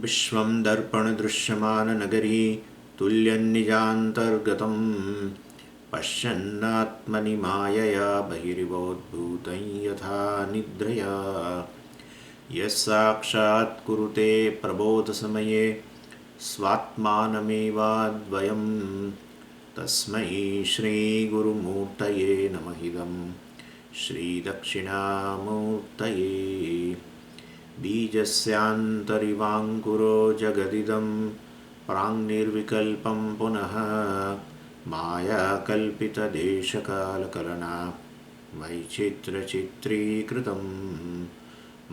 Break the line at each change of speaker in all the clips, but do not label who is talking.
विश्वं दर्पणदृश्यमाननगरी तुल्यन्निजान्तर्गतं पश्यन्नात्मनि मायया बहिरिवोद्भूतं यथा निद्रया यस्साक्षात् कुरुते प्रबोधसमये स्वात्मानमेवाद्वयं तस्मै श्रीगुरुमूर्तये नमः इदं श्रीदक्षिणामूर्तये बीजस्यान्तरिवाङ्कुरो जगदिदं प्राङ्निर्विकल्पं पुनः मायाकल्पितदेशकालकलना वैचित्र्यचित्रीकृतं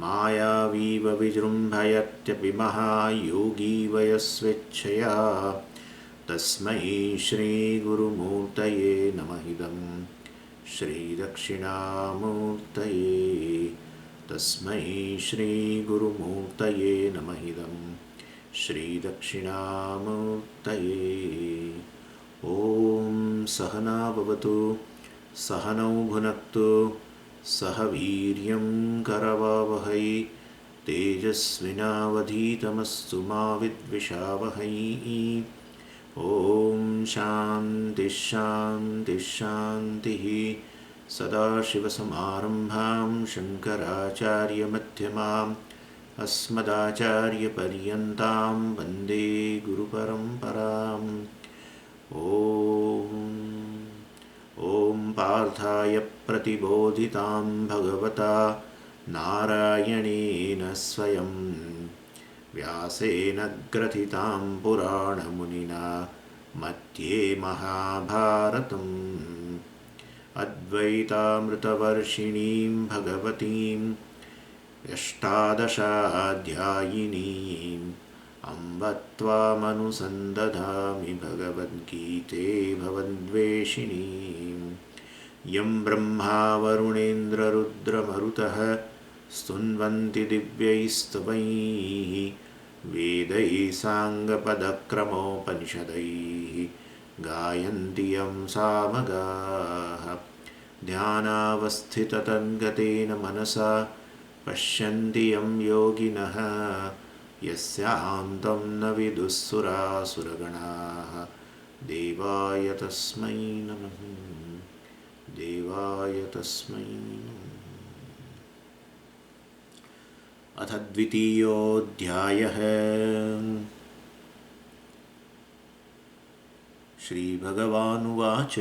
मायावीव विजृम्भयत्यपि महायोगी वयस्वेच्छया तस्मै श्रीगुरुमूर्तये नमः इदं श्रीदक्षिणामूर्तये तस्मै श्रीगुरुमूर्तये नमः इदं श्रीदक्षिणामूर्तये। ॐ सहना भवतु सहनौ भुनक्तु सह वीर्यं करवावहै तेजस्विनावधीतमस्तु मा विद्विषावहै। ॐ शान्तिः शान्तिः शान्तिः। सदाशिवसमारम्भां शङ्कराचार्यमध्यमाम् अस्मदाचार्यपर्यन्तां वन्दे गुरुपरम्पराम्। ॐ पार्थाय प्रतिबोधितां भगवता नारायणेन स्वयं व्यासेन ग्रथितां पुराणमुनिना मध्ये महाभारतम् अद्वैतामृतवर्षिणीं भगवतीम् अष्टादशाध्यायिनीम् अम्ब त्वामनुसन्दधामि भगवद्गीते भवद्वेषिणीम् यं ब्रह्मा वरुणेन्द्ररुद्रमरुतः स्तुन्वन्ति दिव्यैस्तवैः वेदैः साङ्गपदक्रमोपनिषदैः गायन्ति यं सामगाः ध्यानावस्थिततन्गतेन मनसा पश्यन्ति यं योगिनः यस्यान्तं न विदुःसुरासुरगणाः देवाय तस्मै नमः देवाय तस्मै नमः। अथ द्वितीयोऽध्यायः। श्रीभगवानुवाच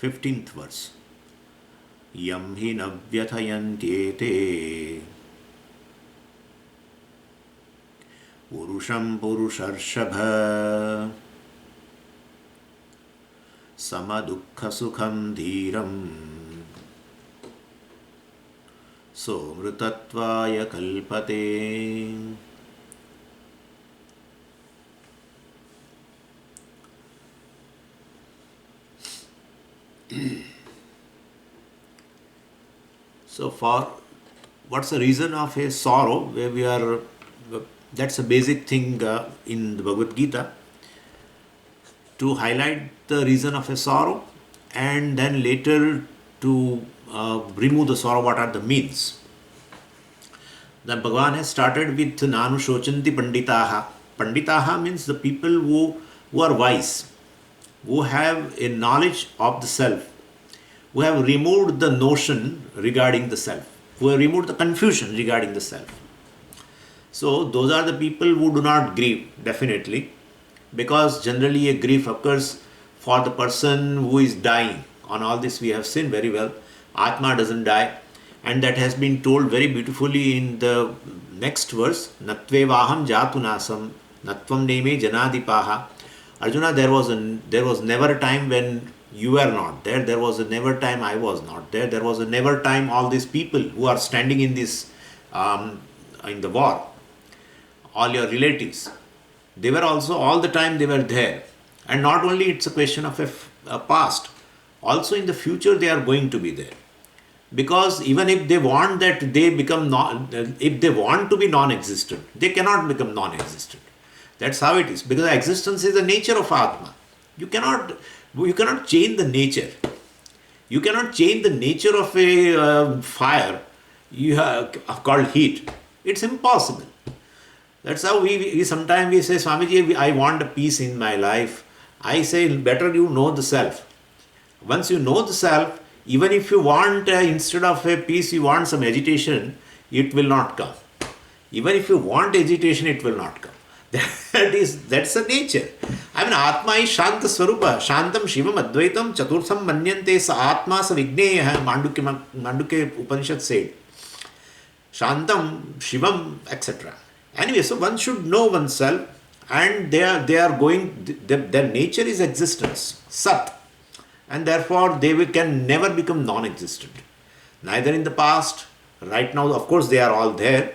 15th verse। यं हि न व्यथयन्त्येते पुरुषं पुरुषर्षभ समदुःखसुखं धीरं सोऽमृतत्वाय कल्पते। So what's the reason of a sorrow where we are, that's a basic thing in the Bhagavad Gita, to highlight the reason of a sorrow and then later to remove the sorrow, what are the means. Then Bhagavan has started with Nanu Shochanti Panditaha. Panditaha means the people who are wise, who have a knowledge of the self, who have removed the notion regarding the self, who have removed the confusion regarding the self. So those are the people who do not grieve, definitely, because generally a grief occurs for the person who is dying. On all this we have seen very well. Atma doesn't die, and that has been told very beautifully in the next verse. Natvevaham jatunasam natvam neme janadipaha. Arjuna, there was never a time when you were not there. There was a never time I was not there. There was a never time all these people who are standing in this in the war, all your relatives, they were also all the time they were there. And not only it's a question of a past, also in the future they are going to be there. Because even if they want that they become if they want to be non-existent, they cannot become non-existent. That's how it is. Because existence is the nature of Atma. You cannot change the nature. You cannot change the nature of a fire called heat. It's impossible. That's how we sometimes we say, Swamiji, I want a peace in my life. I say, better you know the self. Once you know the self, even if you want, instead of a peace, you want some agitation, it will not come. Even if you want agitation, it will not come. That's the nature. I mean, Atma is Shanta Swarupa. Shantam Shivam Advaitam Chaturtham Manyante Sa Atma Sa Vigneya, Mandukya Upanishad said. Shantam, Shivam, etc. Anyway, so one should know oneself, and they are going, their nature is existence, Sat. And therefore they can never become non-existent. Neither in the past, right now, of course they are all there,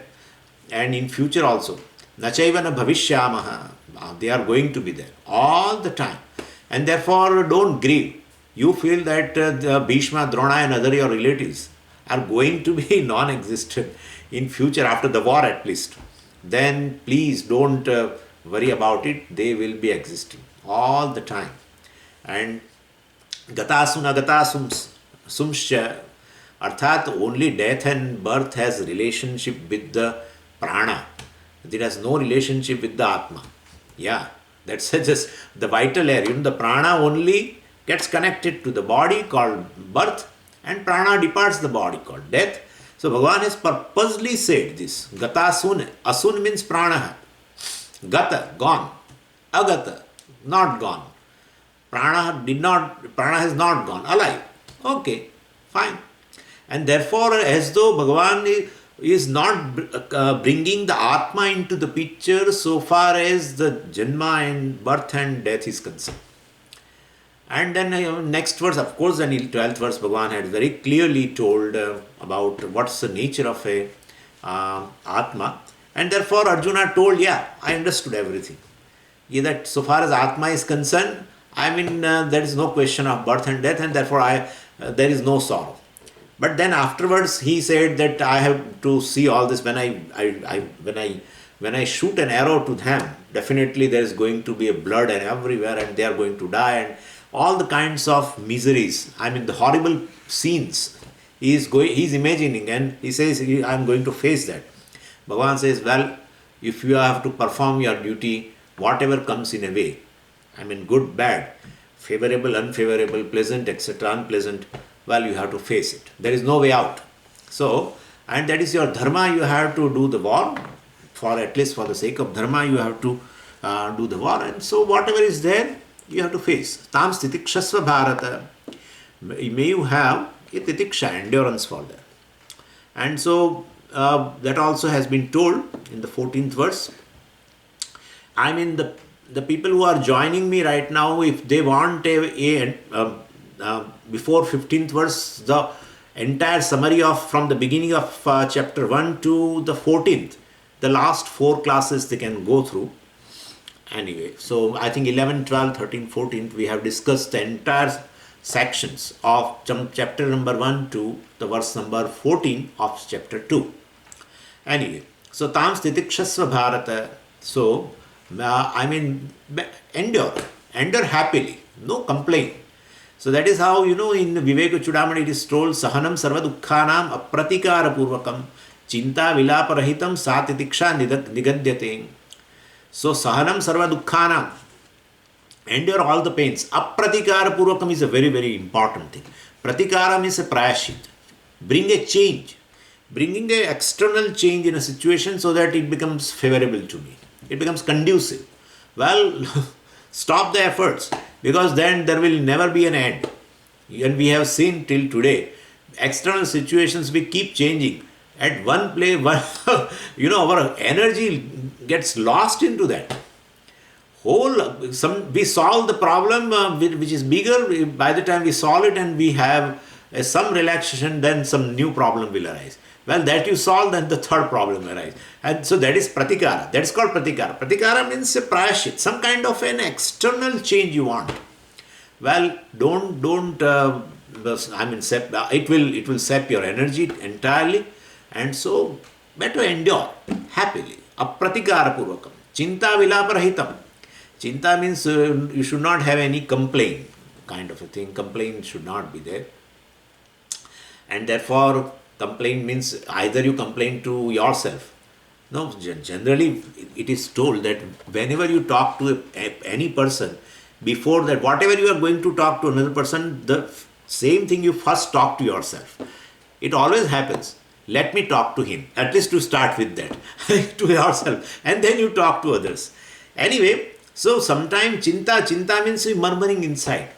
and in future also. Nachaiva na bhavishyamaha. They are going to be there all the time. And therefore don't grieve. You feel that the Bhishma, Drona and other your relatives are going to be non-existent in future, after the war at least. Then please don't worry about it. They will be existing all the time. And Gatasum agatasum sumscha, arthat only death and birth has relationship with the prana. It has no relationship with the Atma. Yeah, that's just the vital air. The prana only gets connected to the body called birth, and prana departs the body called death. So Bhagavan has purposely said this. Gata sun. Asun means prana. Gata, gone. Agata, not gone. Prana has not gone. Alive. Okay, fine. And therefore, as though Bhagavan is not bringing the Atma into the picture so far as the Janma and birth and death is concerned. And then next verse, of course, then in 12th verse, Bhagavan had very clearly told about what's the nature of a Atma. And therefore, Arjuna told, yeah, I understood everything. Yeah, that so far as Atma is concerned, I mean, there is no question of birth and death, and therefore there is no sorrow. But then afterwards, he said that I have to see all this. When I shoot an arrow to them, definitely there is going to be a blood and everywhere, and they are going to die, and all the kinds of miseries. I mean, the horrible scenes he is imagining, and he says, I am going to face that. Bhagavan says, well, if you have to perform your duty, whatever comes in a way, I mean, good, bad, favorable, unfavorable, pleasant, etc., unpleasant, well, you have to face it. There is no way out. So, and that is your dharma, you have to do the war. At least for the sake of dharma, you have to do the war. And so, whatever is there, you have to face. Tam stitikshasva bharata. May you have a titiksha, endurance for that. And so, that also has been told in the 14th verse. I mean, the people who are joining me right now, if they want before 15th verse, the entire summary from the beginning of chapter 1 to the 14th, the last 4 classes they can go through. Anyway, so I think 11, 12, 13, 14, we have discussed the entire sections of chapter number 1 to the verse number 14 of chapter 2. Anyway, so tam stitikshasva bharata. So, I mean, endure happily, no complaint. So that is how, in Viveka Chudamani it is told, Sahanam sarva dukkhanam apratikara purvakam chinta vilaparahitam satitiksha nigadyate. So Sahanam sarva dukkhanam, endure all the pains. Apratikara purvakam is a very, very important thing. Pratikaram is a prayashit. Bring a change. Bringing an external change in a situation so that it becomes favorable to me. It becomes conducive. Well, stop the efforts, because then there will never be an end. And we have seen till today, external situations we keep changing. At one place, our energy gets lost into that. We solve the problem which is bigger. By the time we solve it and we have some relaxation, then some new problem will arise. Well, that you solve, then the third problem arises. And so that is pratikara. That is called pratikara. Pratikara means a prayashit, some kind of an external change you want. Well, it will sap your energy entirely, and so better endure happily. Apratikara purvakam. Chinta vilaparahitam. Chinta means you should not have any complaint kind of a thing. Complaint should not be there. And therefore, complaint means either you complain to yourself No, generally it is told that whenever you talk to any person, before that, whatever you are going to talk to another person, the same thing you first talk to yourself. It always happens. Let me talk to him, at least to start with that, to yourself, and then you talk to others. Anyway, so sometimes chinta means murmuring inside.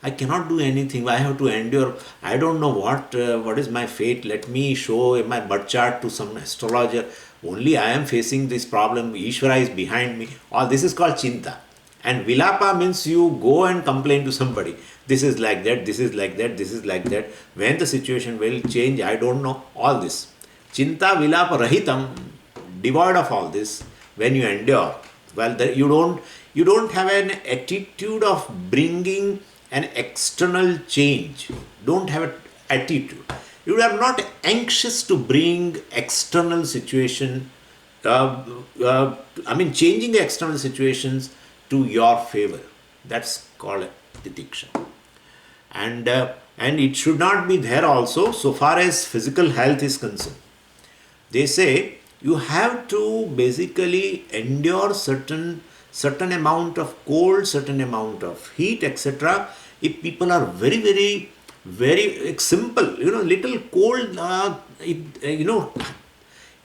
I cannot do anything. I have to endure. I don't know what is my fate. Let me show my birth chart to some astrologer. Only I am facing this problem. Ishvara is behind me. All this is called chinta. And vilapa means you go and complain to somebody. This is like that. This is like that. This is like that. When the situation will change, I don't know. All this. Chinta vilapa rahitam, devoid of all this. When you endure, well, you don't have an attitude of bringing an external change. Don't have an attitude. You are not anxious to bring external situation, changing the external situations to your favor. That's called titiksha. And it should not be there also so far as physical health is concerned. They say you have to basically endure certain amount of cold, certain amount of heat, etc. If people are very, very, very simple, little cold,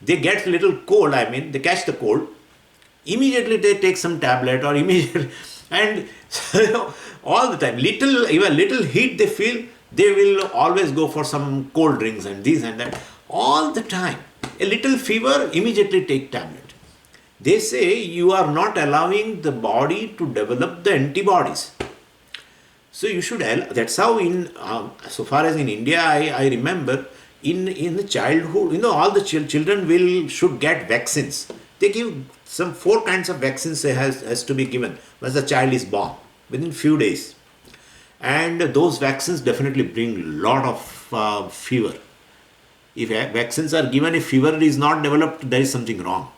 they get little cold, they catch the cold, immediately they take some tablet or immediately, and all the time, even little heat they feel, they will always go for some cold drinks and this and that, all the time. A little fever, immediately take tablet. They say you are not allowing the body to develop the antibodies. So you should, that's how so far as in India, I remember, in the childhood, all the children should get vaccines. They give some 4 kinds of vaccines has to be given once the child is born, within few days. And those vaccines definitely bring lot of fever. If vaccines are given, if fever is not developed, there is something wrong.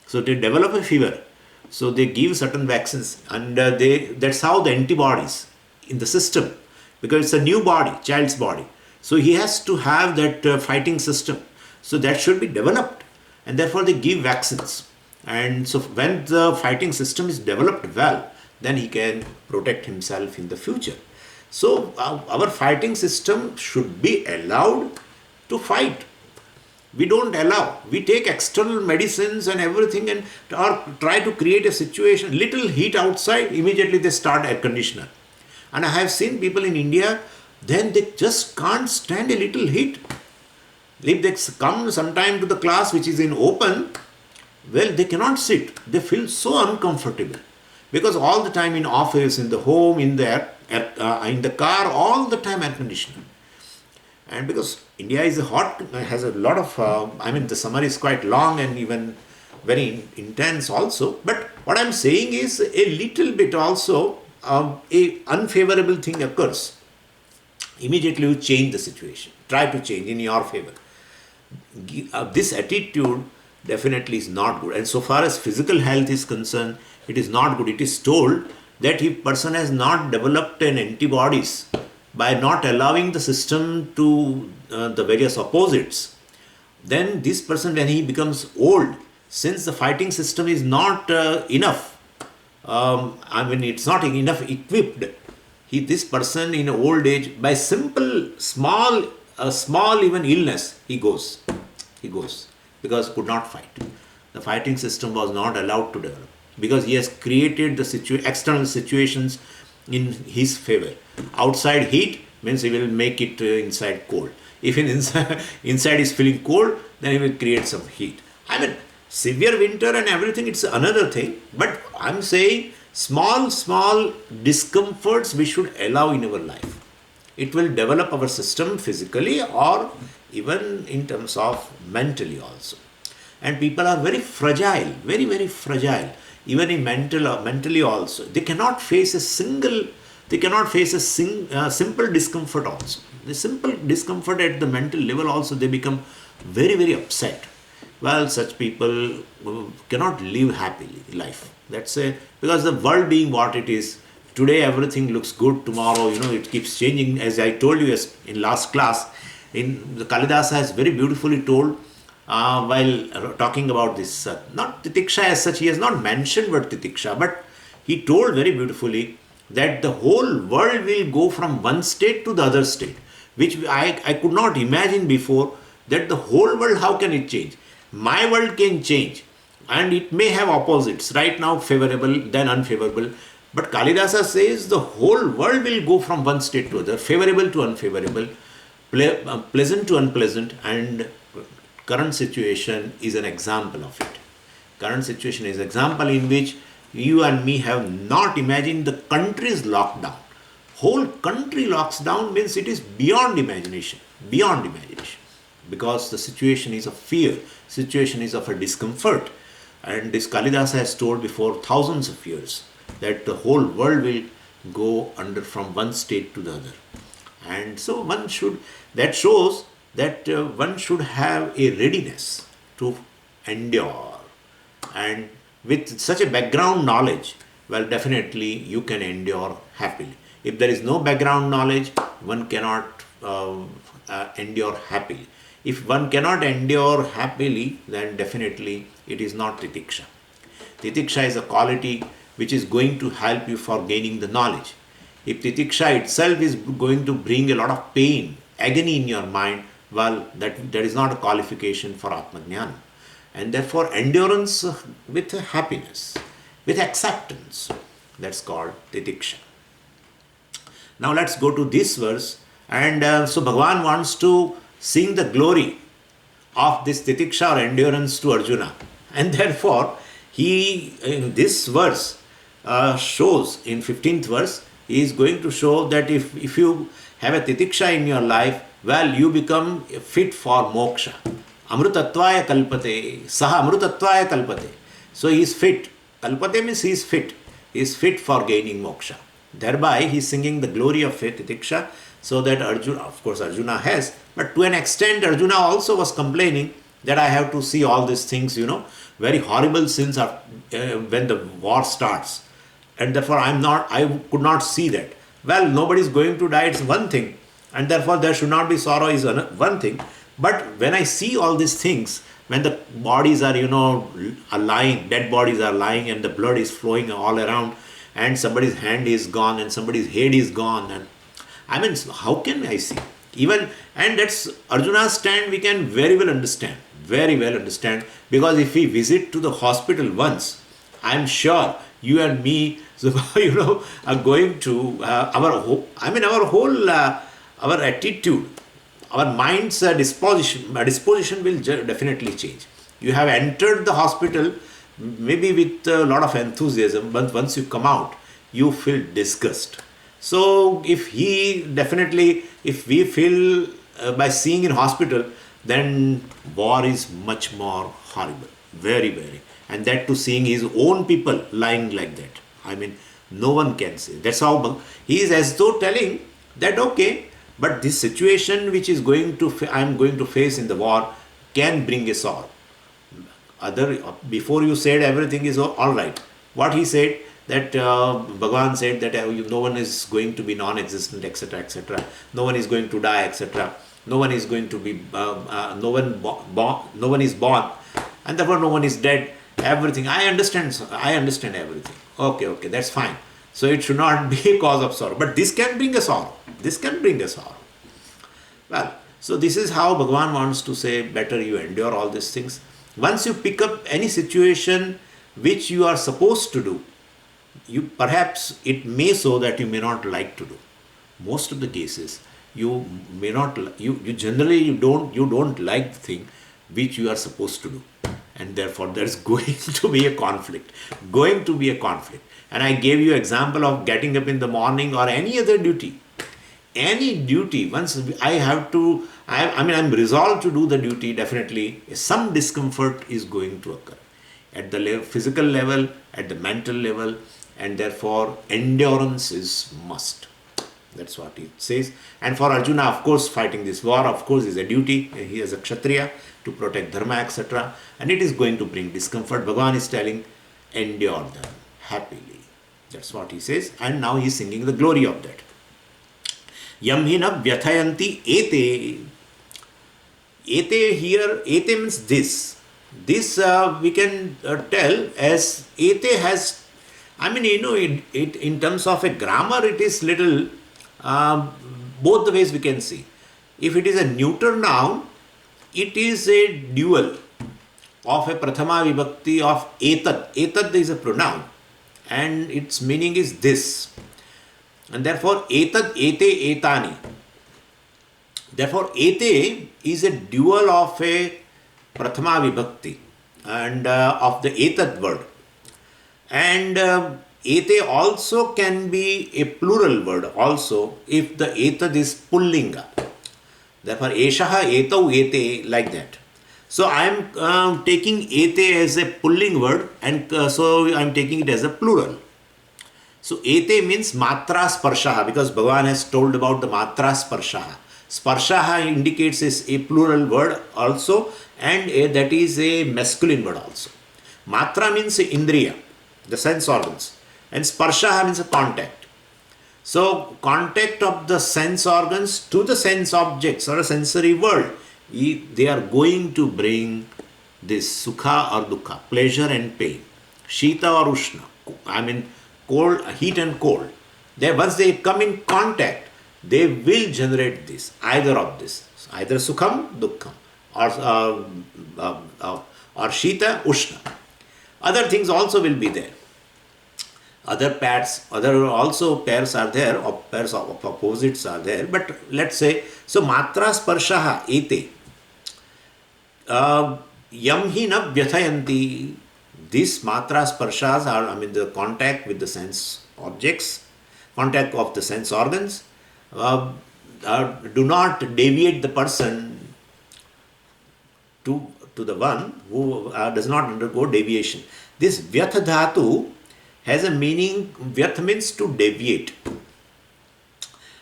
So they develop a fever. So they give certain vaccines, and that's how the antibodies in the system, because it's a new body, child's body. So he has to have that fighting system. So that should be developed, and therefore they give vaccines. And so when the fighting system is developed well, then he can protect himself in the future. So our fighting system should be allowed to fight. We don't allow. We take external medicines and everything and or try to create a situation, little heat outside, immediately they start air conditioner. And I have seen people in India, then they just can't stand a little heat. If they come sometime to the class which is in open, well, they cannot sit. They feel so uncomfortable. Because all the time in office, in the home, in the car, all the time air conditioner. And because India is hot, has a lot of, the summer is quite long and even very intense also. But what I'm saying is a little bit also, a unfavorable thing occurs. Immediately you change the situation. Try to change in your favor. This attitude definitely is not good. And so far as physical health is concerned, it is not good. It is told that if person has not developed an antibodies by not allowing the system to the various opposites, then this person, when he becomes old, since the fighting system is not enough, it's not enough equipped, this person in old age, by small even illness, he goes because could not fight. The fighting system was not allowed to develop because he has created the external situations in his favor. Outside heat means he will make it inside cold. If inside is feeling cold, then he will create some heat. Severe winter and everything, it's another thing. But I'm saying small discomforts we should allow in our life. It will develop our system physically or even in terms of mentally also. And people are very fragile, very, very fragile, even in mentally also. They cannot face a simple discomfort also. The simple discomfort at the mental level also, they become very, very upset. Well, such people cannot live happily life. That's because the world being what it is, today everything looks good, tomorrow, it keeps changing. As I told you in last class, the Kalidasa has very beautifully told, while talking about this, not titiksha as such, he has not mentioned word titiksha, but he told very beautifully that the whole world will go from one state to the other state, which I could not imagine before, that the whole world, how can it change? My world can change and it may have opposites, right now favorable, then unfavorable. But Kalidasa says the whole world will go from one state to other, favorable to unfavorable, pleasant to unpleasant, and current situation is an example of it. Current situation is an example in which you and me have not imagined the country's lockdown. Whole country locks down means it is beyond imagination, because the situation is of fear, situation is of a discomfort. And this Kalidasa has told before thousands of years that the whole world will go under from one state to the other. And so that shows that one should have a readiness to endure. And with such a background knowledge, well, definitely you can endure happily. If there is no background knowledge, one cannot endure happily. If one cannot endure happily, then definitely it is not titiksha. Titiksha is a quality which is going to help you for gaining the knowledge. If titiksha itself is going to bring a lot of pain, agony in your mind, well, that is not a qualification for Atmajnana. And therefore, endurance with happiness, with acceptance, that's called titiksha. Now let's go to this verse. And so Bhagavan wants to sing the glory of this titiksha or endurance to Arjuna. And therefore, he in this verse shows, in 15th verse, he is going to show that if you have a titiksha in your life, well, you become fit for moksha. Amrutatvaya kalpate, saha amrutatvaya kalpate. So he is fit. Kalpate means he is fit. He is fit for gaining moksha. Thereby he is singing the glory of titiksha, so that Arjuna, of course Arjuna has, but to an extent Arjuna also was complaining that I have to see all these things, very horrible sins when the war starts. And therefore I could not see that. Well, nobody is going to die, it's one thing. And therefore there should not be sorrow is one thing. But when I see all these things, when the bodies are, are lying, dead bodies are lying and the blood is flowing all around, and somebody's hand is gone and somebody's head is gone, and I mean, how can I see? And that's Arjuna's stand, we can very well understand, because if we visit to the hospital once, I'm sure you and me, are going to our attitude, our mind's disposition will definitely change. You have entered the hospital maybe with a lot of enthusiasm, but once you come out, you feel disgust. So if we feel by seeing in hospital, then war is much more horrible, very, very. And that to seeing his own people lying like that. I mean, no one can say. That's how he is as though telling that, okay, but this situation which is I am going to face in the war can bring a sorrow. Before you said everything is all right. What he said, that Bhagavan said that no one is going to be non-existent, etc., etc. No one is going to die, etc. No one is going to be, no one is born, and therefore no one is dead. Everything, I understand everything. Okay, that's fine. So it should not be a cause of sorrow. But this can bring a sorrow. Well, so this is how Bhagavan wants to say, better you endure all these things. Once you pick up any situation which you are supposed to do, perhaps it may so that you may not like to do. Most of the cases, you may not, you don't like the thing which you are supposed to do. And therefore there is going to be a conflict. And I gave you example of getting up in the morning or any other duty. Any duty, once I'm resolved to do the duty, definitely some discomfort is going to occur. At the physical level, at the mental level, and therefore endurance is must. That's what it says. And for Arjuna, of course, fighting this war, of course, is a duty. He is a Kshatriya to protect dharma, etc. And it is going to bring discomfort. Bhagavan is telling, endure them happily. That's what he says. And now he is singing the glory of that. Yam hina vyathayanti ete. Ete here, ete means this. This we can tell as ete has, I mean, it in terms of a grammar, it is little, um, both the ways we can see. If it is a neuter noun, it is a dual of a prathama vibhakti of etad. Etad is a pronoun and its meaning is this. And therefore, etad, ete, etani. Therefore, ete is a dual of a prathama vibhakti and of the etad word. And ete also can be a plural word also if the etad is pullinga. Therefore, eshaha, etau, ete, like that. So I am taking ete as a pulling word and so I am taking it as a plural. So ete means matra sparshaha because Bhagavan has told about the matra sparshaha. Sparshaha indicates is a plural word also and that is a masculine word also. Matra means indriya, the sense organs, and sparshaha means a contact. So contact of the sense organs to the sense objects or a sensory world, they are going to bring this sukha or dukkha, pleasure and pain, shita or ushna, I mean cold, heat and cold. Once they come in contact, they will generate this, either of this, either sukham, dukkham, or shita, ushna. Other things also will be there. Other pairs are there, or pairs of opposites are there. But let's say, so matra sparshaha ete yam hi na vyathayanti. These matra sparshas are, I mean, the contact with the sense objects, contact of the sense organs, do not deviate the person to the one who does not undergo deviation. This vyatha dhatu has a meaning, vyatha means to deviate.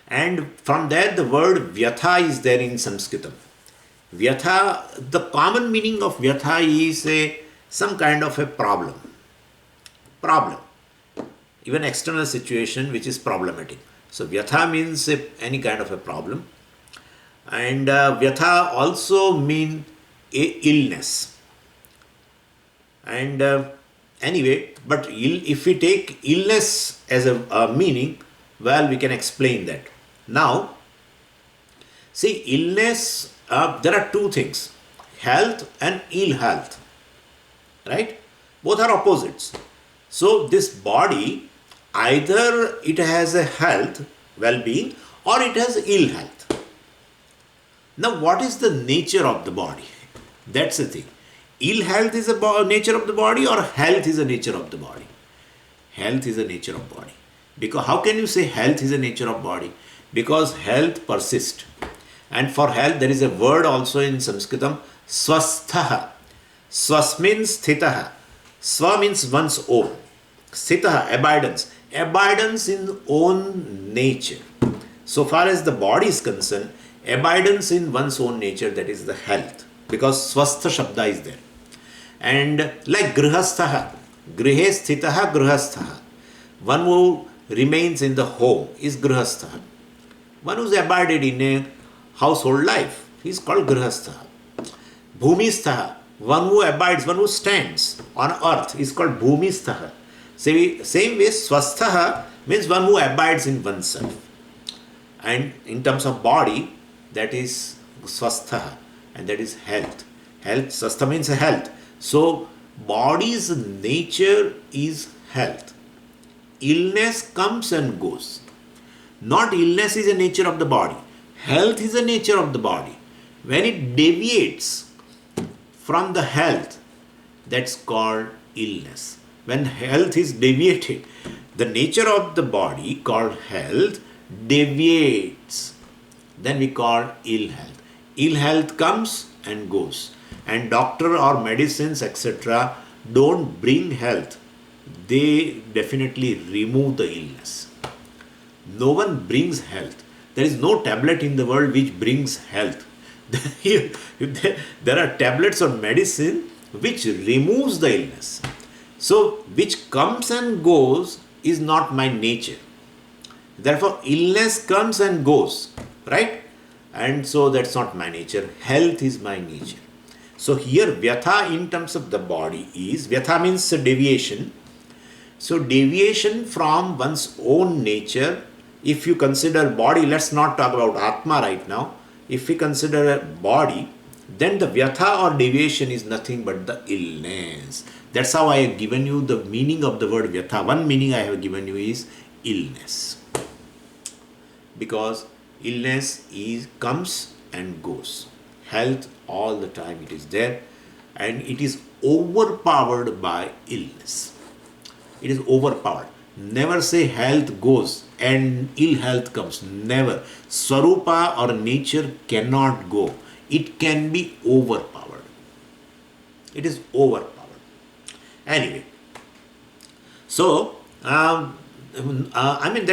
And from there the word vyatha is there in Sanskritam. Vyatha, the common meaning of vyatha is some kind of a problem, even external situation which is problematic. So vyatha means any kind of a problem, and vyatha also mean a illness. And anyway, but if we take illness as a meaning, well, we can explain that. Now, see, illness, there are two things, health and ill health. Right? Both are opposites. So this body, either it has a health, well-being, or it has ill health. Now what is the nature of the body? That's the thing. Ill health is the nature of the body, or health is the nature of the body? Health is the nature of body. Because how can you say health is the nature of body? Because health persists. And for health there is a word also in Sanskritam, swasthaha. Swas means sthitaha. Swa means one's own. Sthitaha, abidance. Abidance in own nature. So far as the body is concerned, abidance in one's own nature, that is the health. Because swastha shabda is there. And like grihasthaha, grihe sthitaha grihasthaha. One who remains in the home is grihasthaha. One who is abided in a household life is called grihasthaha. Bhumisthaha, one who abides, one who stands on earth is called bhumisthaha. Same way, swasthaha means one who abides in oneself. And in terms of body, that is swasthaha, and that is health. Health, swastha means health. So, body's nature is health. Illness comes and goes. Not illness is the nature of the body. Health is the nature of the body. When it deviates from the health, that's called illness. When health is deviated, the nature of the body called health deviates, then we call ill health. Ill health comes and goes, and doctor or medicines etc. don't bring health, they definitely remove the illness. No one brings health. There is no tablet in the world which brings health. There are tablets or medicine which removes the illness. So, which comes and goes is not my nature. Therefore, illness comes and goes, right? and so that's not my nature. Health is my nature. So here Vyatha in terms of the body is, Vyatha means deviation. So deviation from one's own nature, if you consider body, let's not talk about Atma right now. If we consider a body, then the Vyatha or deviation is nothing but the illness. That's how I have given you the meaning of the word Vyatha. One meaning I have given you is illness. Because illness comes and goes. Health all the time it is there, and it is overpowered by illness. It is overpowered. Never say health goes and ill health comes. Never. Swarupa or nature cannot go. It can be overpowered. It is overpowered. Anyway, so that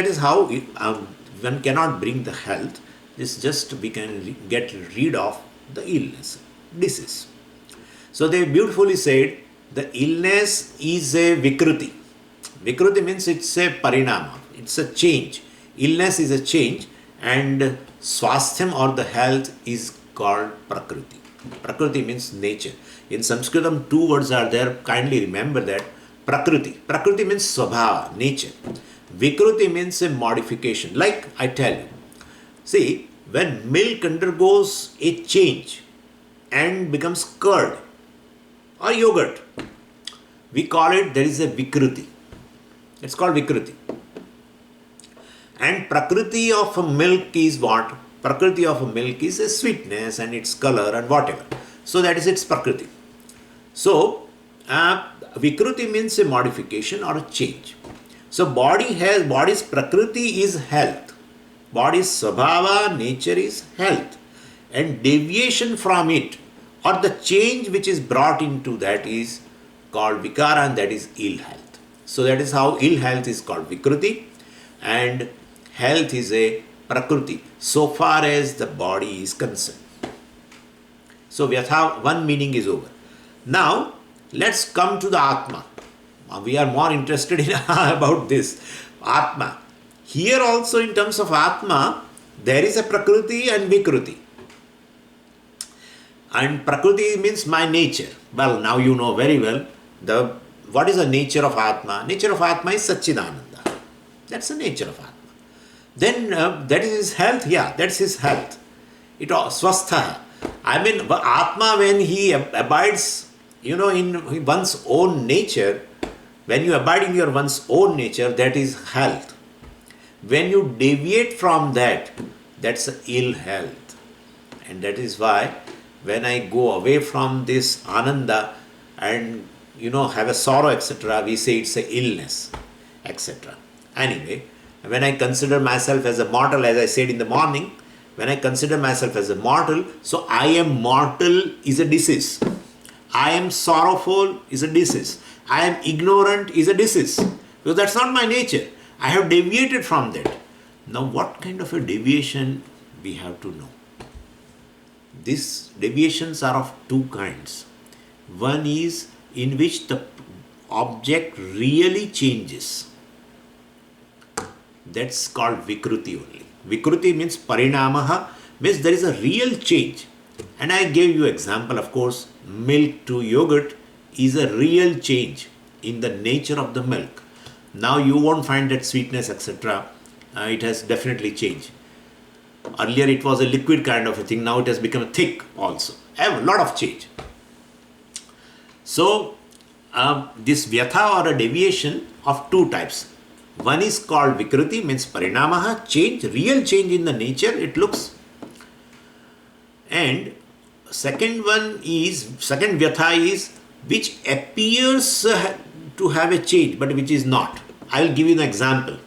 is how one cannot bring the health. This just we can get rid of the illness, disease. So they beautifully said the illness is a vikruti. Vikruti means it's a parinama, it's a change. Illness is a change, and swasthyam or the health is called prakriti. Prakriti means nature. In Sanskritam, two words are there. Kindly remember that. Prakriti. Prakriti means swabhava, nature. Vikruti means a modification. Like I tell you, see, when milk undergoes a change and becomes curd or yogurt, we call it, there is a vikruti. It's called vikruti. And prakriti of a milk is what? Prakriti of a milk is a sweetness and its color and whatever. So that is its prakriti. So vikruti means a modification or a change. So body's prakriti is health. Body's svabhava, nature is health. And deviation from it or the change which is brought into that is called vikara, and that is ill health. So that is how ill health is called vikruti, and health is a prakriti so far as the body is concerned. So Vyatha, one meaning is over. Now let's come to the Atma. We are more interested in about this Atma. Here also in terms of Atma, there is a prakriti and vikruti. And prakriti means my nature. Well, now you know very well what is the nature of Atma. Nature of Atma is Satchidananda. That's the nature of Atma. Then that is his health. Yeah, that's his health. It swastha. I mean, Atma, when he abides, in one's own nature, when you abide in your one's own nature, that is health. When you deviate from that, that's ill health. And that is why when I go away from this ananda and have a sorrow, etc., we say it's a illness, etc. Anyway, when I consider myself as a mortal, as I said in the morning, when I consider myself as a mortal, so I am mortal is a disease. I am sorrowful is a disease. I am ignorant is a disease. Because that's not my nature. I have deviated from that. Now what kind of a deviation we have to know? These deviations are of two kinds. One is in which the object really changes. That's called vikruti only. Vikruti means parinamaha, means there is a real change. And I gave you example, of course, milk to yogurt is a real change in the nature of the milk. Now you won't find that sweetness, etc. It has definitely changed. Earlier it was a liquid kind of a thing, now it has become thick also. A lot of change. So this vyatha or a deviation of two types. One is called vikruti, means parinamaha, change, real change in the nature, it looks. And second vyatha is which appears to have a change but which is not. I will give you an example.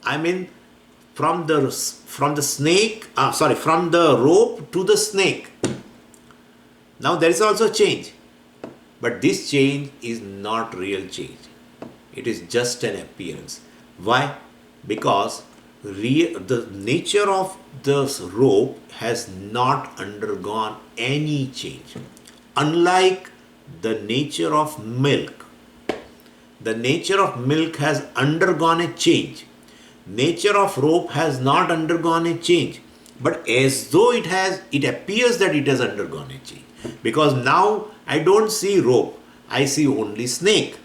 I mean, from the rope to the snake. Now there is also change, but this change is not real change. It is just an appearance. Why? Because the nature of this rope has not undergone any change. Unlike the nature of milk. The nature of milk has undergone a change. Nature of rope has not undergone a change. but as though it appears that it has undergone a change. Because now I don't see rope, I see only snake.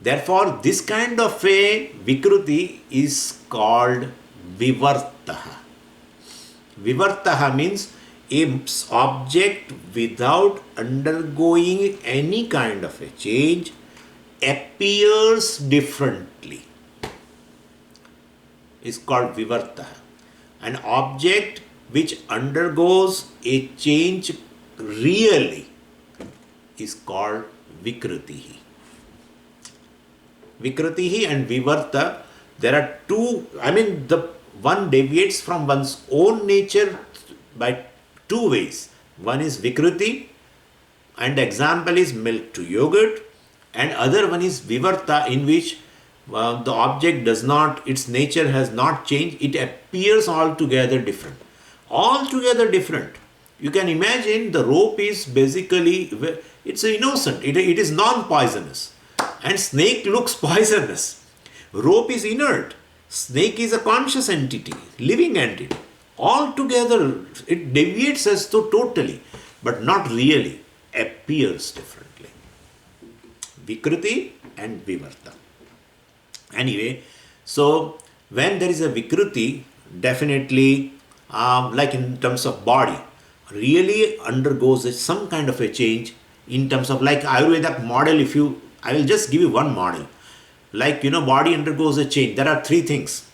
Therefore, this kind of a vikruti is called vivartaha. Vivartaha means a object without undergoing any kind of a change appears differently. Is called vivartaha. An object which undergoes a change really is called vikritihi. Vikritihi and vivarta, there are two, the one deviates from one's own nature by two ways. One is vikriti, and the example is milk to yogurt, and other one is vivarta, in which the object does not, its nature has not changed, it appears altogether different. Altogether different. You can imagine the rope is basically, it's innocent, it is non-poisonous. And snake looks poisonous. Rope is inert. Snake is a conscious entity, living entity. Altogether, it deviates as though totally, but not really, appears differently. Vikriti and vivarta. Anyway, so when there is a vikruti, definitely, like in terms of body, really undergoes some kind of a change in terms of, like Ayurvedic model. I will just give you one model. Like, body undergoes a change. There are three things: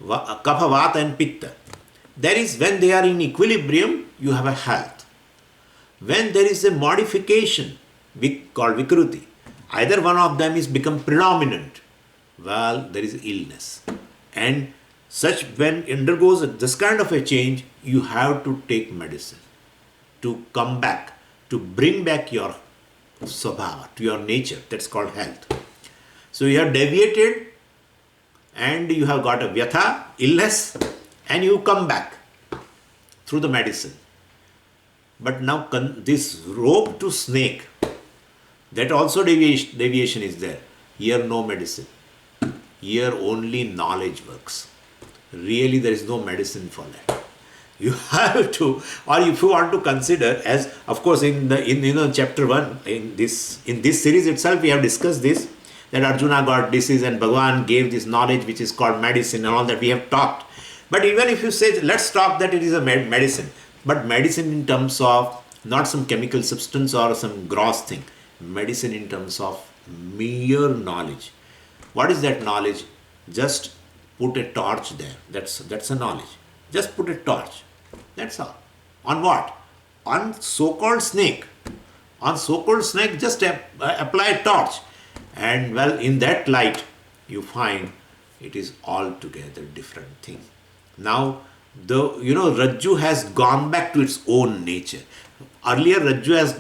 kapha, vata and pitta. There is, when they are in equilibrium, you have a health. When there is a modification, called vikruti, either one of them is become predominant, well, there is illness. And such, when undergoes this kind of a change, you have to take medicine to come back, to bring back your swabhava, to your nature. That's called health. So you have deviated and you have got a vyatha, illness, and you come back through the medicine. But now this rope to snake, that also deviation is there. Here no medicine. Here only knowledge works. Really there is no medicine for that. You have to, or if you want to consider, as of course in chapter 1, in this series itself we have discussed this, that Arjuna got disease and Bhagavan gave this knowledge which is called medicine and all that we have talked. But even if you say, let's talk that it is a medicine, but medicine in terms of not some chemical substance or some gross thing, medicine in terms of mere knowledge. What is that knowledge? Just put a torch there. That's a knowledge. Just put a torch. That's all. On what? On so-called snake. On so-called snake, just apply a torch. And well, in that light, you find it is altogether different thing. Now, Rajju has gone back to its own nature. Earlier, Rajju has,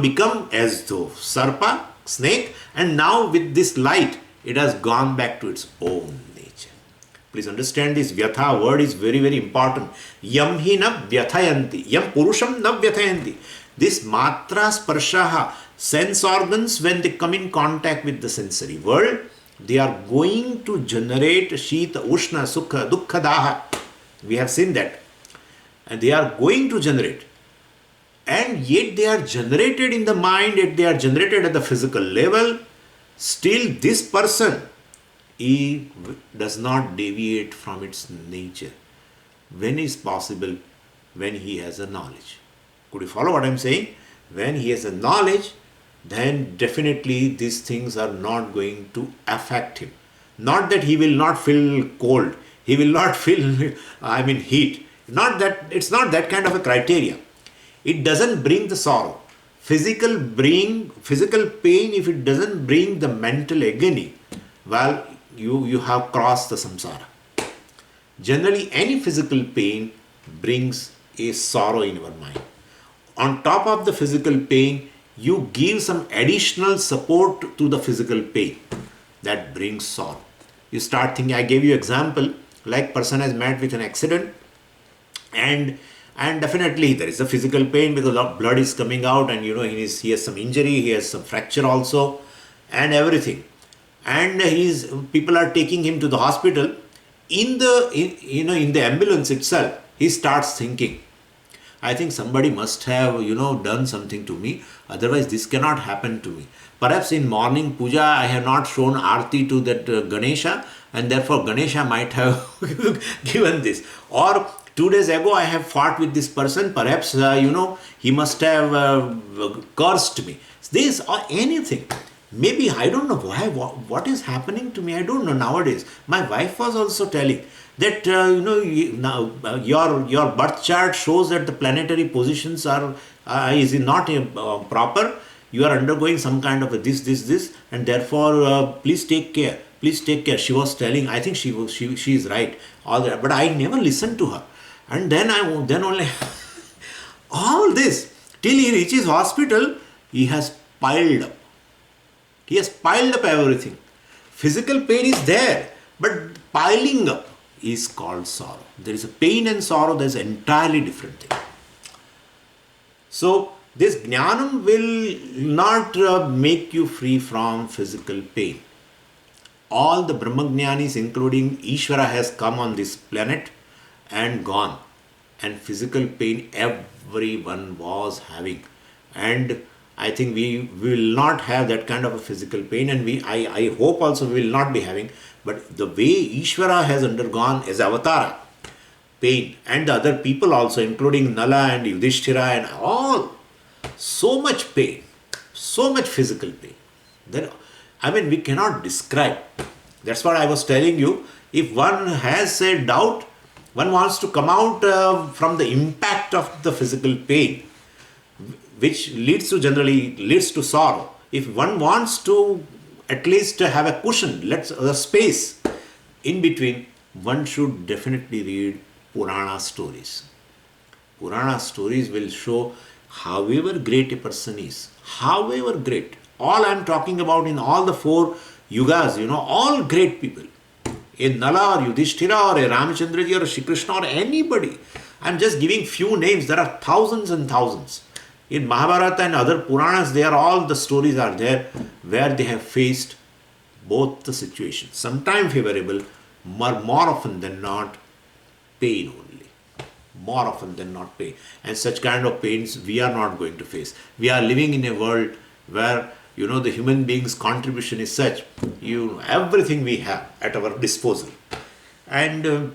become as though Sarpa, snake, and now with this light, it has gone back to its own nature. Please understand this Vyatha word is very, very important. Yam hi na vyathayanti. Yam purusham na vyathayanti. This matra sparshaha, sense organs, when they come in contact with the sensory world, they are going to generate shita, ushna, sukha, dukkha, daha. We have seen that. And they are going to generate. And yet they are generated in the mind, yet they are generated at the physical level. Still this person, he does not deviate from its nature. When is possible? When he has a knowledge. Could you follow what I am saying? When he has a knowledge, then definitely these things are not going to affect him. Not that he will not feel cold. He will not feel, heat. Not that, it's not that kind of a criteria. It doesn't bring the sorrow. Physical pain, if it doesn't bring the mental agony, well, you have crossed the samsara. Generally, any physical pain brings a sorrow in your mind. On top of the physical pain, you give some additional support to the physical pain. That brings sorrow. You start thinking, I gave you example, like person has met with an accident and definitely there is a physical pain because blood is coming out and he has some injury, he has some fracture also and everything. And people are taking him to the hospital in the ambulance itself, he starts thinking, I think somebody must have, done something to me. Otherwise, this cannot happen to me. Perhaps in morning puja, I have not shown arti to that Ganesha, and therefore Ganesha might have given this. Or 2 days ago, I have fought with this person. Perhaps, he must have cursed me. This or anything. Maybe I don't know why. What is happening to me? I don't know nowadays. My wife was also telling that now your birth chart shows that the planetary positions are is not proper. You are undergoing some kind of a this, and therefore please take care. Please take care. She was telling. I think she is right. All that, but I never listened to her. And then then only all this till he reaches hospital, he has piled up. He has piled up everything. Physical pain is there, but piling up is called sorrow. There is a pain and sorrow, there is an entirely different thing. So, this jnanam will not make you free from physical pain. All the Brahmajnanis, including Ishvara, has come on this planet and gone. And physical pain everyone was having. And I think we will not have that kind of a physical pain, and I hope also we will not be having. But the way Ishvara has undergone as avatara, pain, and the other people also, including Nala and Yudhishthira and all, so much pain, so much physical pain. We cannot describe. That's what I was telling you. If one has a doubt, one wants to come out from the impact of the physical pain, which generally leads to sorrow. If one wants to at least have a cushion, a space in between, one should definitely read Purana stories. Purana stories will show however great a person is, however great. All I am talking about in all the 4 yugas, all great people. A Nala or Yudhishthira or a Ramachandraji or a Shri Krishna or anybody. I am just giving few names. There are thousands and thousands. In Mahabharata and other Puranas, all the stories are there where they have faced both the situations. Sometimes favorable, more often than not, pain only. More often than not, pain. And such kind of pains we are not going to face. We are living in a world where, the human being's contribution is such, everything we have at our disposal. And,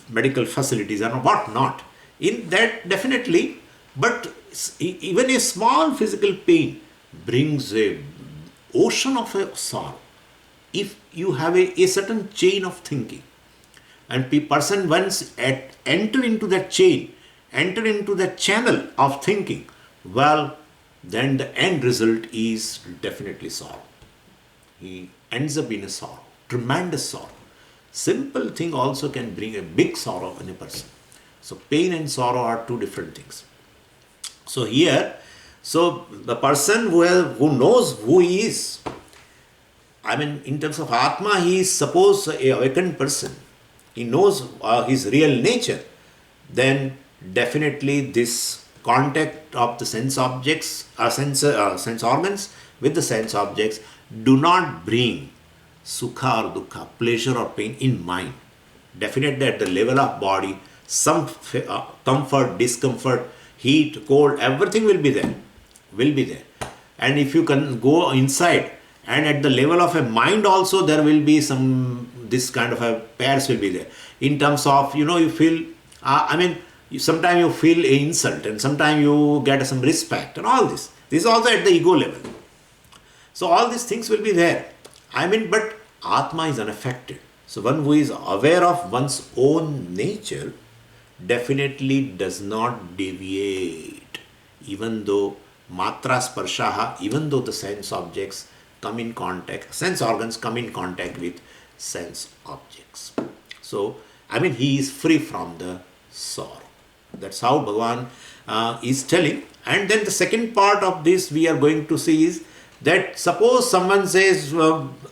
medical facilities are what not. In that, definitely, but even a small physical pain brings a ocean of a sorrow. If you have a certain chain of thinking, and person once enter into that chain, enter into that channel of thinking, well, then the end result is definitely sorrow. He ends up in a sorrow, tremendous sorrow. Simple thing also can bring a big sorrow in a person. So pain and sorrow are 2 different things. So here, the person who knows who he is, in terms of Atma, he is suppose a awakened person. He knows his real nature. Then definitely this contact of the sense objects, sense organs with the sense objects do not bring sukha or dukkha, pleasure or pain in mind. Definitely at the level of body, some comfort, discomfort, heat, cold, everything will be there. And if you can go inside, and at the level of a mind also, there will be this kind of a pairs will be there. In terms of, you feel, sometimes you feel an insult, and sometimes you get some respect, and all this. This is also at the ego level. So all these things will be there. But Atma is unaffected. So one who is aware of one's own nature definitely does not deviate, even though matra sparshaha, even though the sense objects come in contact, sense organs come in contact with sense objects. So, he is free from the sorrow. That's how Bhagavan is telling. And then the second part of this we are going to see is that suppose someone says,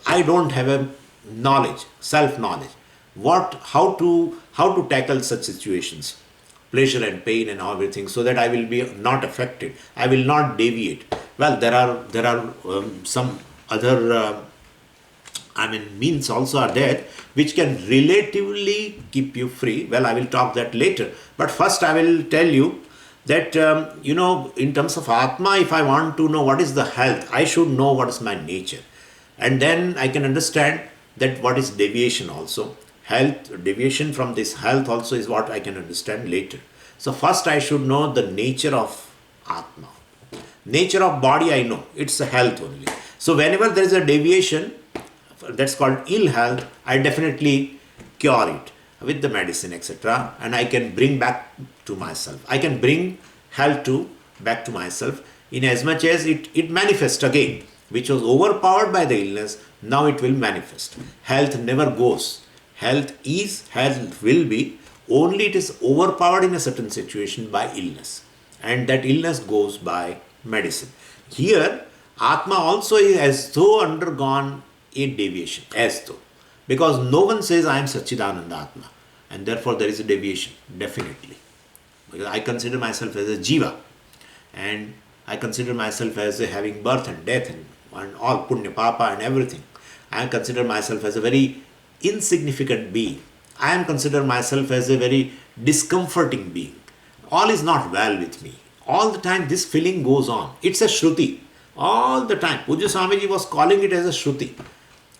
I don't have a knowledge, self-knowledge. How to tackle such situations, pleasure and pain and everything, so that I will be not affected, I will not deviate. Well, there are some other means also are there which can relatively keep you free. Well, I will talk that later. But first I will tell you that, in terms of Atma, if I want to know what is the health, I should know what is my nature. And then I can understand that what is deviation also. Health, deviation from this health also is what I can understand later. So first I should know the nature of Atma. Nature of body I know, it's a health only. So whenever there is a deviation, that's called ill health, I definitely cure it with the medicine, etc. And I can bring back to myself. I can bring health back to myself in as much as it manifests again, which was overpowered by the illness, now it will manifest. Health never goes. Health is, health will be, only it is overpowered in a certain situation by illness. And that illness goes by medicine. Here, Atma also is as though undergone a deviation, as though. Because no one says I am Satchidananda Atma. And therefore there is a deviation, definitely. Because I consider myself as a jiva. And I consider myself as having birth and death and all punya, papa and everything. I consider myself as a very insignificant being. I am consider myself as a very discomforting being. All is not well with me. All the time this feeling goes on. It's a Shruti. All the time. Pujya Swamiji was calling it as a Shruti.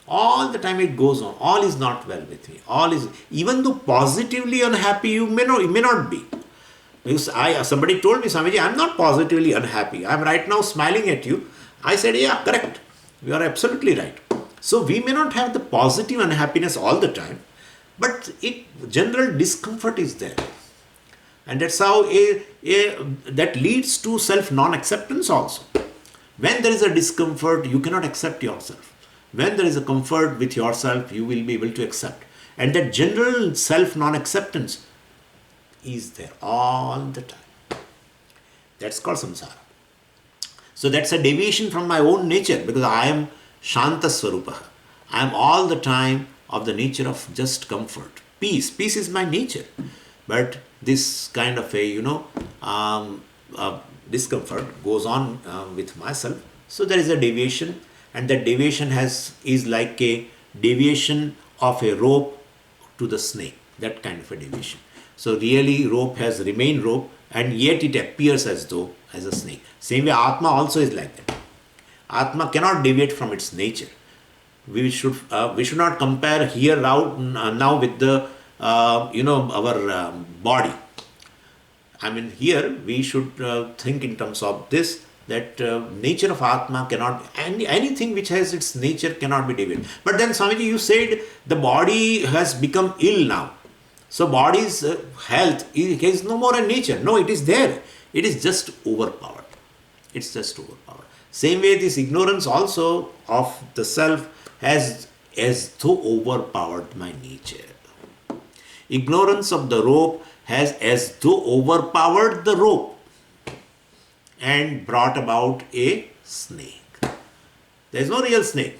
All the time it goes on. All is not well with me. All is, even though positively unhappy you may not be. Because somebody told me, Swamiji, I am not positively unhappy. I am right now smiling at you. I said, yeah, correct. You are absolutely right. So we may not have the positive unhappiness all the time, but general discomfort is there. And that's how that leads to self non-acceptance also. When there is a discomfort, you cannot accept yourself. When there is a comfort with yourself, you will be able to accept. And that general self non-acceptance is there all the time. That's called samsara. So that's a deviation from my own nature, because I am Shanta Swarupaha. I am all the time of the nature of just comfort. Peace. Peace is my nature. But this kind of a discomfort goes on with myself. So there is a deviation, and that deviation is like a deviation of a rope to the snake. That kind of a deviation. So really rope has remained rope, and yet it appears as though as a snake. Same way Atma also is like that. Atma cannot deviate from its nature. We should not compare here now with the our body. Here we should think in terms of this, that nature of Atma cannot, anything which has its nature cannot be deviated. But then Swamiji, you said the body has become ill now. So body's health is no more a nature. No, it is there. It is just overpowered. It's just overpowered. Same way this ignorance also of the self has as though overpowered my nature. Ignorance of the rope has as though overpowered the rope and brought about a snake. There is no real snake.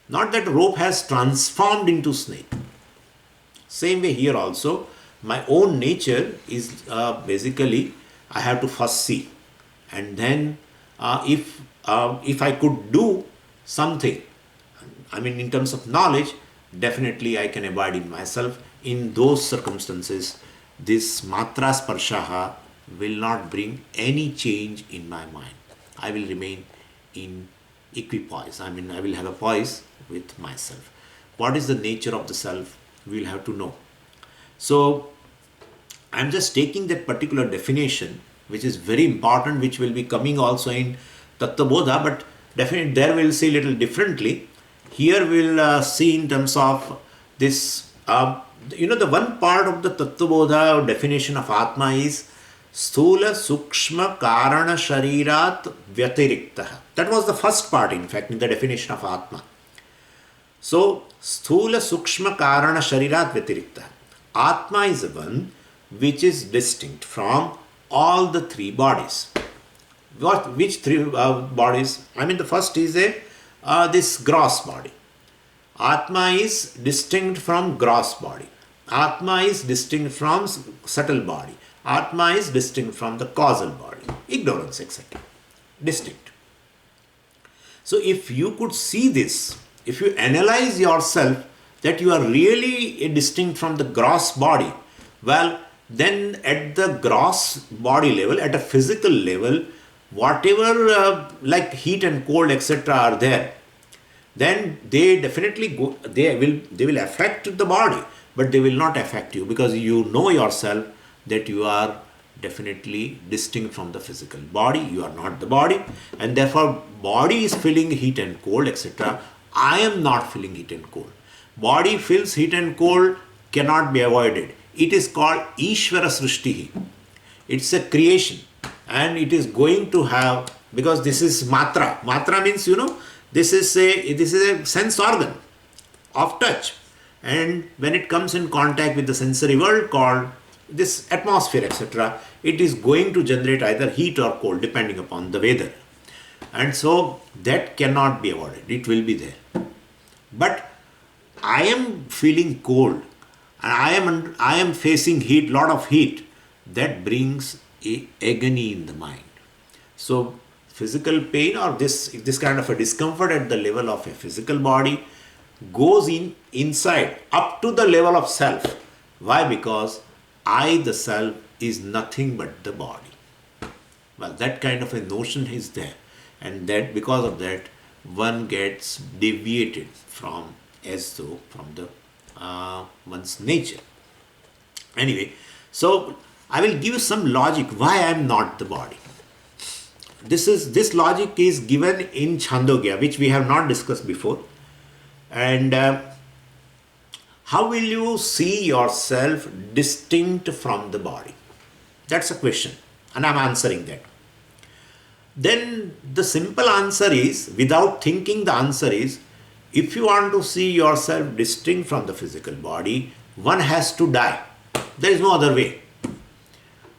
Not that rope has transformed into snake. Same way here also, my own nature is basically I have to first see, and then if I could do something, in terms of knowledge, definitely I can abide in myself. In those circumstances, this matra sparshaha will not bring any change in my mind. I will remain in equipoise. I will have a poise with myself. What is the nature of the self? We will have to know. So, I am just taking that particular definition, which is very important, which will be coming also in Tattva Bodha, but definitely there we will see a little differently. Here we will see in terms of this, the one part of the Tattva Bodha definition of Atma is Sthula Sukshma Karana Sharirat Vyatiriktaha. That was the first part, in fact, in the definition of Atma. So, Sthula Sukshma Karana Sharirat Vyatiriktaha. Atma is the one which is distinct from all the three bodies. Which three bodies? The first is this gross body. Atma is distinct from gross body. Atma is distinct from subtle body. Atma is distinct from the causal body. Ignorance, etc. Distinct. So if you could see this, if you analyze yourself that you are really distinct from the gross body, well, then at the gross body level, at a physical level, whatever like heat and cold, etc., are there, then they definitely go, they will affect the body, but they will not affect you, because you know yourself that you are definitely distinct from the physical body. You are not the body, and therefore body is feeling heat and cold, etc. I am not feeling heat and cold. Body feels heat and cold, cannot be avoided. It is called Ishvara Srishtihi. It's a creation, and it is going to have, because this is matra. Matra means, this is a sense organ of touch, and when it comes in contact with the sensory world called this atmosphere, etc., it is going to generate either heat or cold depending upon the weather, and so that cannot be avoided. It will be there. But I am feeling cold, and I am facing heat, lot of heat. That brings a agony in the mind. So physical pain, or this kind of a discomfort at the level of a physical body, goes inside up to the level of self. Why? Because I, the self, is nothing but the body. Well, that kind of a notion is there, and that because of that, one gets deviated from the one's nature. Anyway, so I will give you some logic why I am not the body. This logic is given in Chandogya, which we have not discussed before. And how will you see yourself distinct from the body? That's a question, and I'm answering that. Then the simple answer is, without thinking, the answer is, if you want to see yourself distinct from the physical body, one has to die. There is no other way.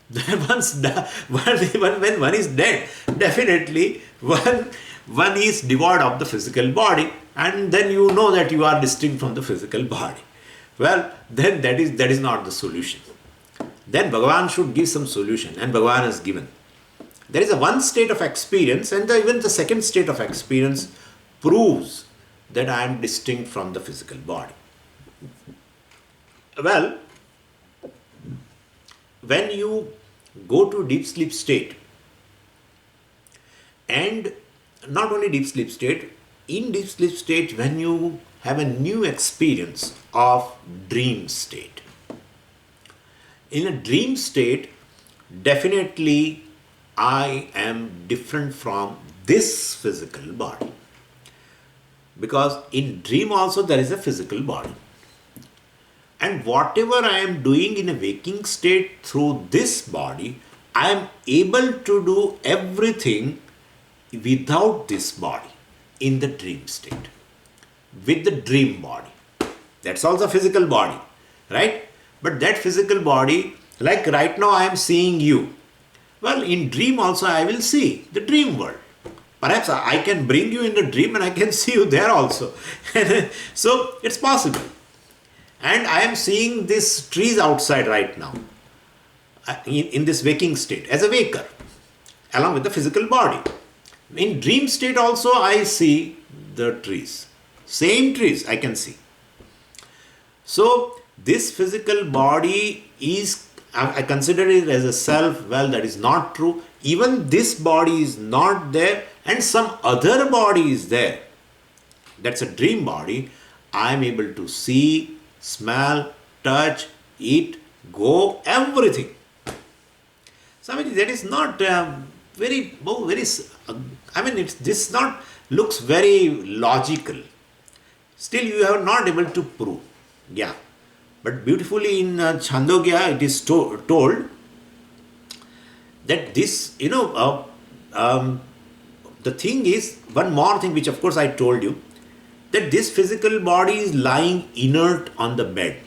When one is dead, definitely one is devoid of the physical body, and then you know that you are distinct from the physical body. Well, then that is not the solution. Then Bhagavan should give some solution, and Bhagavan has given. There is a one state of experience, and even the second state of experience proves that I am distinct from the physical body. Well, when you go to deep sleep state, and not only deep sleep state, in deep sleep state, when you have a new experience of dream state. In a dream state, definitely I am different from this physical body. Because in dream also there is a physical body. And whatever I am doing in a waking state through this body, I am able to do everything without this body in the dream state, with the dream body. That's also a physical body, right? But that physical body, like right now I am seeing you. Well, in dream also I will see the dream world. Perhaps I can bring you in the dream and I can see you there also. So it's possible. And I am seeing these trees outside right now in this waking state as a waker, along with the physical body. In dream state also I see the trees. Same trees I can see. So this physical body is, I consider it as a self. Well, that is not true. Even this body is not there, and some other body is there. That's a dream body. I am able to see, smell, touch, eat, go, everything. Swamiji, that is not this not looks very logical. Still, you are not able to prove. Yeah. But beautifully in Chandogya, it is told that this, the thing is, one more thing which of course I told you, that this physical body is lying inert on the bed.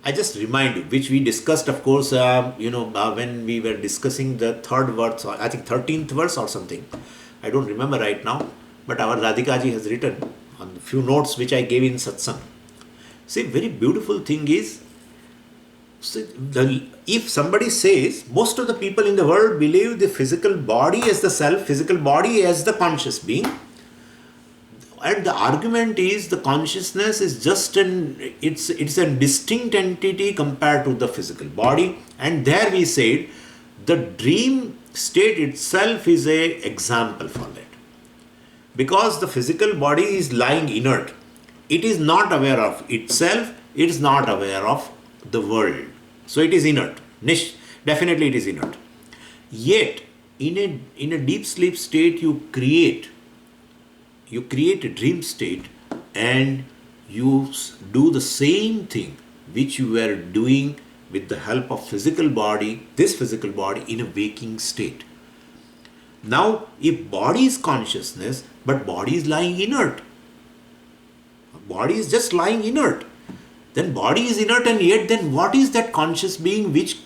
I just remind you, which we discussed, of course, when we were discussing the third verse, or I think 13th verse or something. I don't remember right now, but our Radhikaji has written on a few notes which I gave in satsang. See, very beautiful thing is, if somebody says, most of the people in the world believe the physical body as the self, physical body as the conscious being. And the argument is the consciousness is just it's a distinct entity compared to the physical body. And there we said the dream state itself is a example for that. Because the physical body is lying inert. It is not aware of itself, it is not aware of the world. So it is inert. Definitely it is inert. Yet, in a deep sleep state, you create a dream state, and you do the same thing which you were doing with the help of this physical body in a waking state. Now, if body is consciousness, but body is lying inert, body is just lying inert, then body is inert, and yet then what is that conscious being which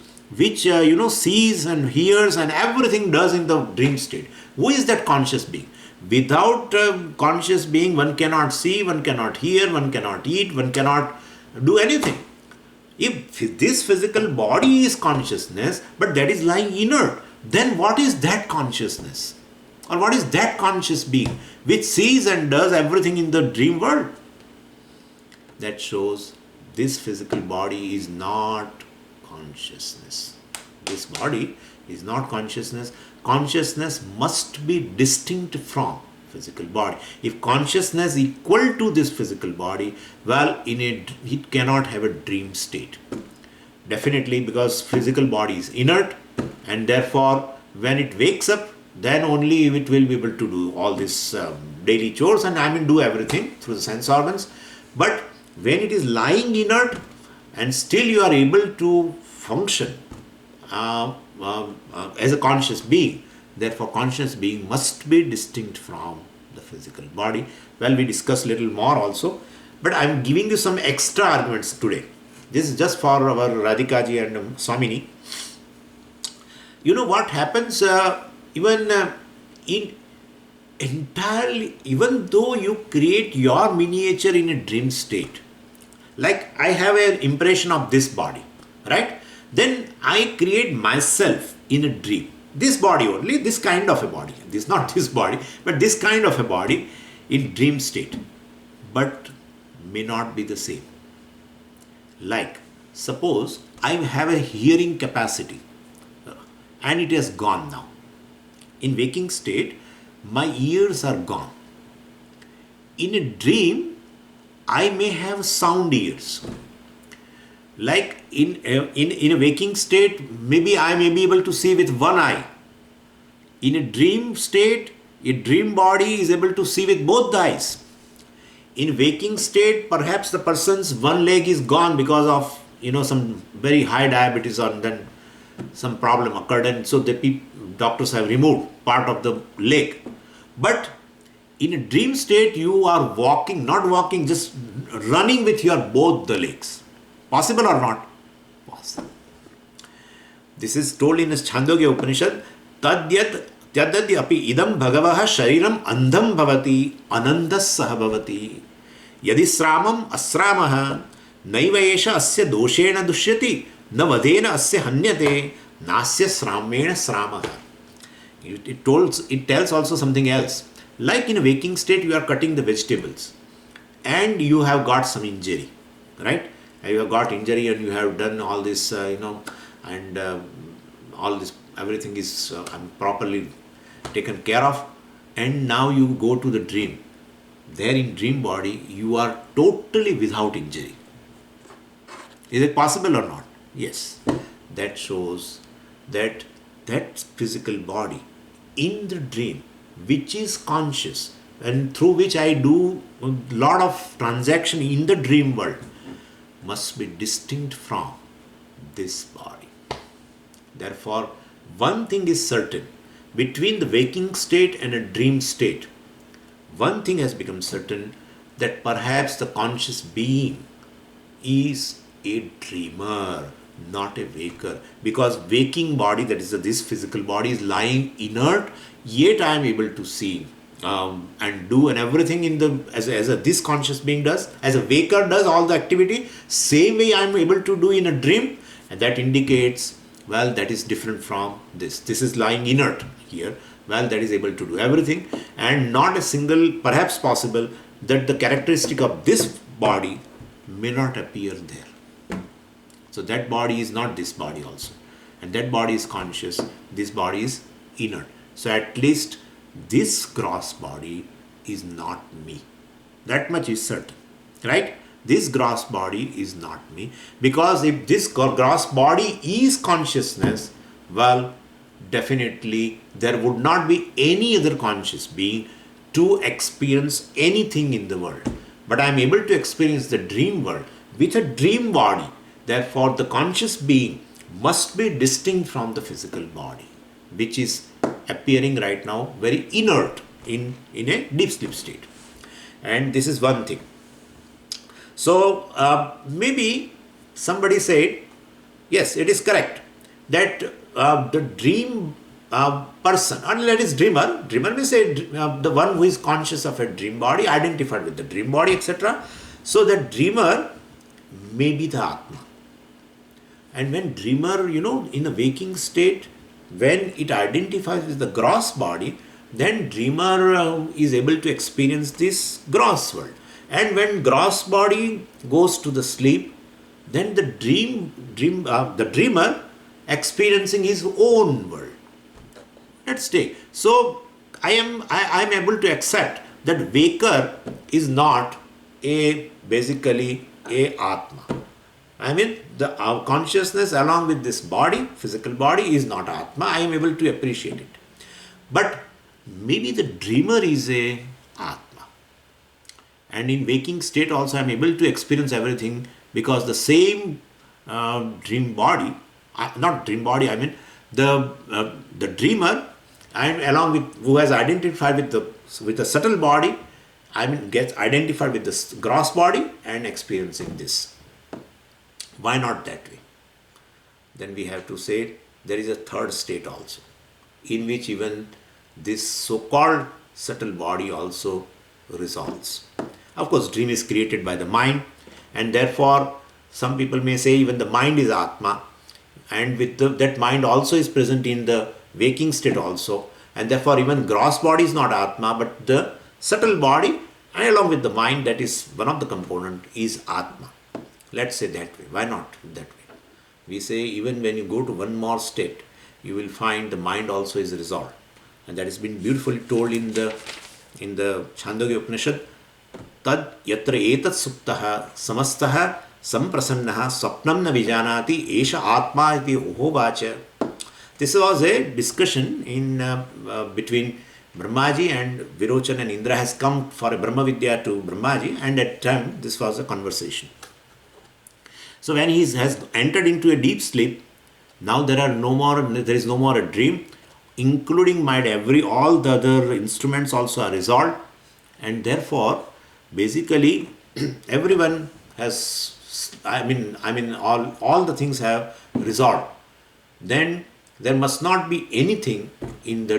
sees and hears and everything does in the dream state? Who is that conscious being? Without conscious being, one cannot see, one cannot hear, one cannot eat, one cannot do anything. If this physical body is consciousness, but that is lying inert, then what is that consciousness? Or what is that conscious being which sees and does everything in the dream world? That shows this physical body is not consciousness. This body is not consciousness. Consciousness must be distinct from physical body. If consciousness is equal to this physical body, well, it cannot have a dream state. Definitely, because physical body is inert, and therefore when it wakes up, then only it will be able to do all these daily chores and do everything through the sense organs. But when it is lying inert and still you are able to function as a conscious being, therefore conscious being must be distinct from the physical body. Well, we discuss little more also, but I am giving you some extra arguments today. This is just for our Radhikaji and Swamini. You know what happens even though you create your miniature in a dream state, like I have an impression of this body, right? Then I create myself in a dream. This body only, this kind of a body. This not this body, but this kind of a body in dream state. But may not be the same. Like, suppose I have a hearing capacity and it has gone now. In waking state, my ears are gone. In a dream, I may have sound ears. Like in a waking state, maybe I may be able to see with one eye. In a dream state, a dream body is able to see with both the eyes. In waking state, perhaps the person's one leg is gone because of some very high diabetes, or then some problem occurred, and so the doctors have removed part of the leg. But in a dream state, you are not walking, just running with your both the legs. Possible or not? Possible. This is told in Chandogya Upanishad. Tadyat api idam bhagavaha shariram andham bhavati anandas saha bhavati yadi sramam asramaha naiva esha asya doshena dushyati na vadena asya hanyate nasya sramena sramaha. It tells also something else. Like in a waking state, you are cutting the vegetables and you have got some injury, right? You have got injury and you have done all this, and all this, everything is properly taken care of, and now you go to the dream. There in dream body, you are totally without injury. Is it possible or not? Yes. That shows that physical body in the dream, which is conscious and through which I do a lot of transaction in the dream world, must be distinct from this body. Therefore, one thing is certain. Between the waking state and a dream state, one thing has become certain, that perhaps the conscious being is a dreamer, not a waker. Because waking body, that is this physical body, is lying inert, yet I am able to see and do and everything as this conscious being does, as a waker does all the activity, same way I am able to do in a dream, and that indicates, well, that is different from this. This is lying inert here, well, that is able to do everything, and not a single, perhaps possible, that the characteristic of this body may not appear there. So that body is not this body also. And that body is conscious, this body is inert. So at least this gross body is not me. That much is certain, right? This gross body is not me, because if this gross body is consciousness, well, definitely there would not be any other conscious being to experience anything in the world. But I am able to experience the dream world with a dream body. Therefore, the conscious being must be distinct from the physical body, which is appearing right now very inert in a deep sleep state. And this is one thing. So maybe somebody said, yes, it is correct that the dream person, or let us dreamer may say the one who is conscious of a dream body, identified with the dream body, etc. So the dreamer may be the Atma. And when dreamer, in a waking state, when it identifies with the gross body, then dreamer is able to experience this gross world. And when gross body goes to the sleep, then the dreamer experiencing his own world. Let's take. So I am able to accept that waker is not basically a Atma. I mean, the consciousness along with this body, physical body, is not Atma. I am able to appreciate it. But maybe the dreamer is a Atma. And in waking state also I am able to experience everything, because the same dream body, not dream body, I mean the dreamer, and along with who has identified with the subtle body, I mean gets identified with the gross body and experiencing this. Why not that way? Then we have to say there is a third state also, in which even this so-called subtle body also resolves. Of course, dream is created by the mind, and therefore some people may say even the mind is Atma, and with that mind also is present in the waking state also, and therefore even gross body is not Atma, but the subtle body, and along with the mind, that is one of the component, is Atma. Let's say that way. Why not that way? We say even when you go to one more state, you will find the mind also is resolved, and that has been beautifully told in the Chandogya Upanishad. Tad yatra etat suptaha samastaha samprasannaha swapnam na vijanati esha atma iti uhovacha. This was a discussion in between Brahmaji and Virochan, and Indra has come for a Brahma Vidya to Brahmaji, and at time this was a conversation. So when he has entered into a deep sleep, now there is no more a dream, including mind, all the other instruments also are resolved, and therefore basically everyone has, all the things have resolved. Then there must not be anything in the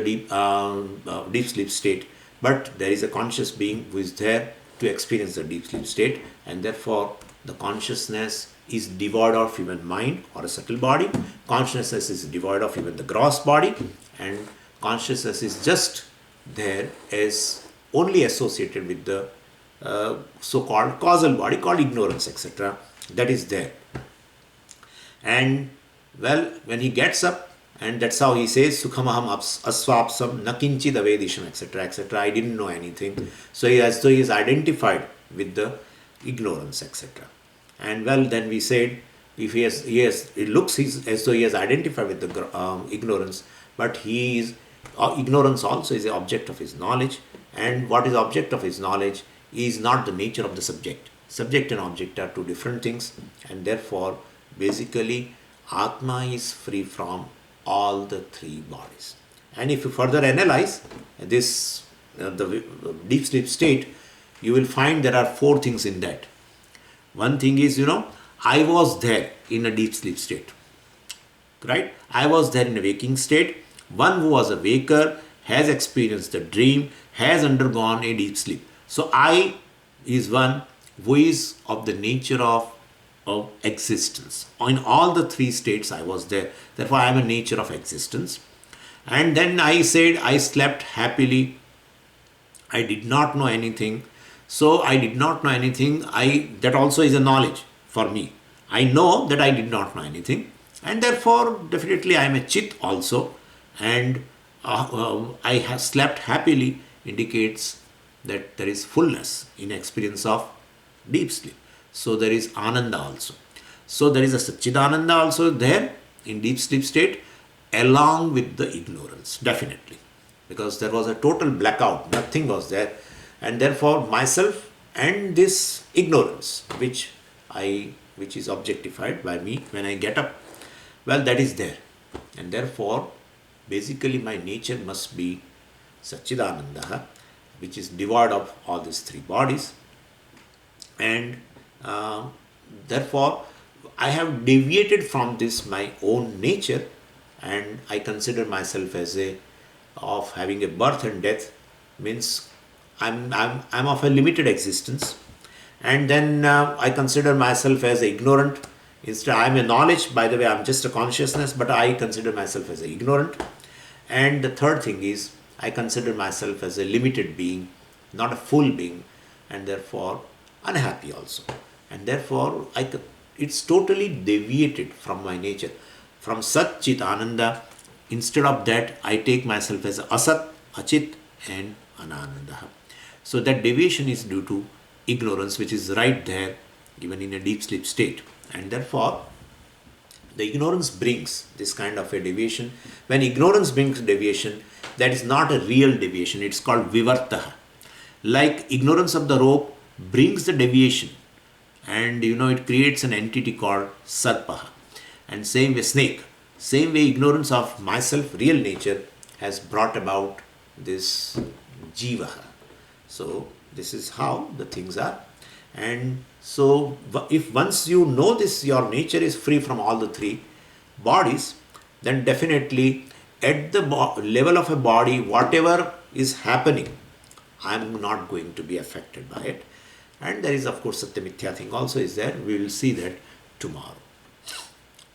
deep sleep state, but there is a conscious being who is there to experience the deep sleep state, and therefore the consciousness is devoid of even mind or a subtle body. Consciousness is devoid of even the gross body, and consciousness is just there as only associated with the so-called causal body called ignorance, etc. That is there. And well, when he gets up, and that's how he says Sukhamaham aswapsam nakinchid avedisham, etc., etc. I didn't know anything. So he is identified with the ignorance, etc. And well, then we said, if it looks as though he has identified with the ignorance, but ignorance also is the object of his knowledge, and what is object of his knowledge is not the nature of the subject. Subject and object are two different things, and therefore basically Atma is free from all the three bodies. And if you further analyze this the deep sleep state, you will find there are four things in that. One thing is, I was there in a deep sleep state, right? I was there in a waking state. One who was a waker has experienced a dream, has undergone a deep sleep. So I is one who is of the nature of existence. In all the three states I was there. Therefore I am a nature of existence. And then I said I slept happily. I did not know anything. So I did not know anything. That also is a knowledge for me. I know that I did not know anything, and therefore definitely I am a chit also, and I have slept happily indicates that there is fullness in experience of deep sleep. So there is ananda also. So there is a Satchidananda also there in deep sleep state, along with the ignorance, definitely. Because there was a total blackout, nothing was there. And therefore myself and this ignorance, which is objectified by me when I get up, well, that is there. And therefore, basically my nature must be Satchidananda, which is devoid of all these three bodies. And uh, therefore I have deviated from this my own nature, and I consider myself as a of having a birth and death, means I'm of a limited existence. And then I consider myself as ignorant. Instead, I'm a knowledge, by the way, I'm just a consciousness, but I consider myself as a ignorant. And the third thing is, I consider myself as a limited being, not a full being, and therefore unhappy also. And therefore, it's totally deviated from my nature. From Sat Chit Ananda, instead of that, I take myself as Asat, Achit, and Ananda. So that deviation is due to ignorance, which is right there, even in a deep sleep state. And therefore, the ignorance brings this kind of a deviation. When ignorance brings deviation, that is not a real deviation. It's called vivartaha. Like ignorance of the rope brings the deviation, and it creates an entity called sarpaha. And same way snake. Same way ignorance of myself, real nature, has brought about this jivaha. So this is how the things are. And so if once you know this, your nature is free from all the three bodies, then definitely at the level of a body, whatever is happening, I am not going to be affected by it. And there is of course Satya Mithya thing also is there. We will see that tomorrow.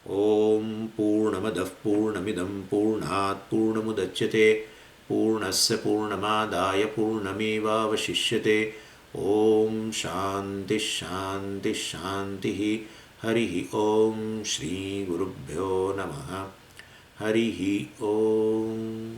Om Purnamadah Purnamidam Purnat Purnamudachyate Purnasya Purnamadaya Purnameva Vashishyate. Om Shanti Shanti Shanti. Harihi Om Shri Gurubhyo Namaha. Harihi Om.